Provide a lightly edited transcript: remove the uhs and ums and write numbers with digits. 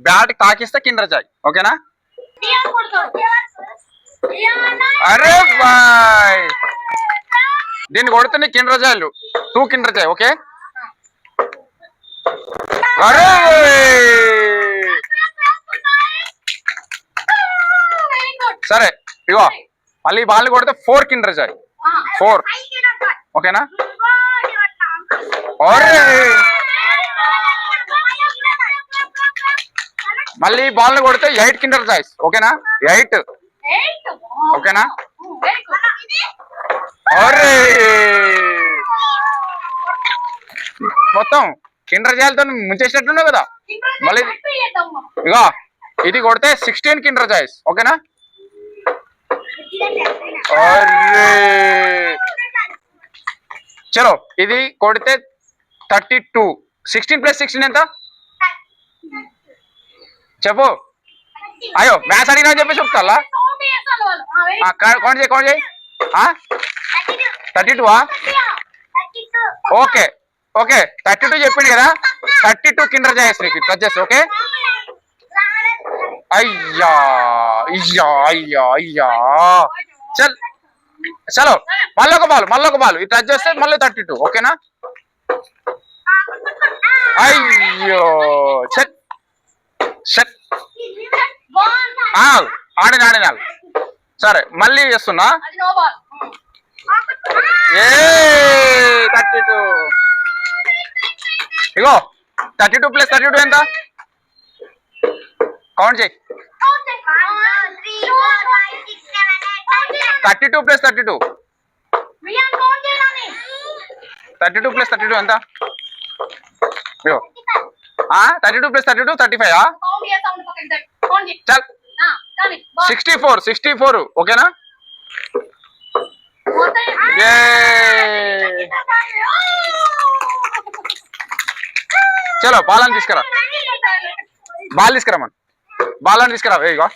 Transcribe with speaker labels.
Speaker 1: Bat తాకిస్తే Kinder Joy ఓకేనా. అరే bye దీన్ని కొడితే నీ కిండర్ జాయ్లు 2 కిండర్ జాయ్ ఓకే. అరే సరే ఇగో మళ్ళీ బాల్ కొడితే 4 కిండర్ జాయ్ 4 ఓకేనా. అరే మళ్ళీ బాల్ కొడితే 8 కిండర్ జాయ్స్ ఓకేనా. 8 ఓకేనా. అరే మొత్తం కిండర్ జాయ్లతో ముంచేసినట్లున్నావు కదా. మళ్ళీ ఇగో ఇది కొడితే 16 కిండర్ జాయ్స్ ఓకేనా. అరే చలో ఇది కొడితే 32 16 + 16 ఎంత చెప్పు. అయ్యో మ్యాథ్స్ అడిగినా చెప్పి చెప్తా కౌంట్ చేయి 32 ఓకే ఓకే 32 చెప్పింది కదా. 32 కిండర్ జాయ్స్ నీకు టచ్ చేస్తా ఓకే. అయ్యా అయ్యా అయ్యా అయ్యా చల్ చలో మళ్ళీ ఒక బాల్ ఇది టచ్ చేస్తే మళ్ళీ 32 ఓకేనా. అయ్యో చల్ షట్ ఆడినాడు సరే మళ్ళీ చేస్తున్నా. 32 ఇగో 32 + 32 ఎంత కౌంట్ చేయి. 32 + 32 32 + 32 ఎంత ఇగో 32 + 32 35 చల్ 64 ఓకేనా. చలో బాల్ తీసుకురా బాల్ తీసుకురా ఇగో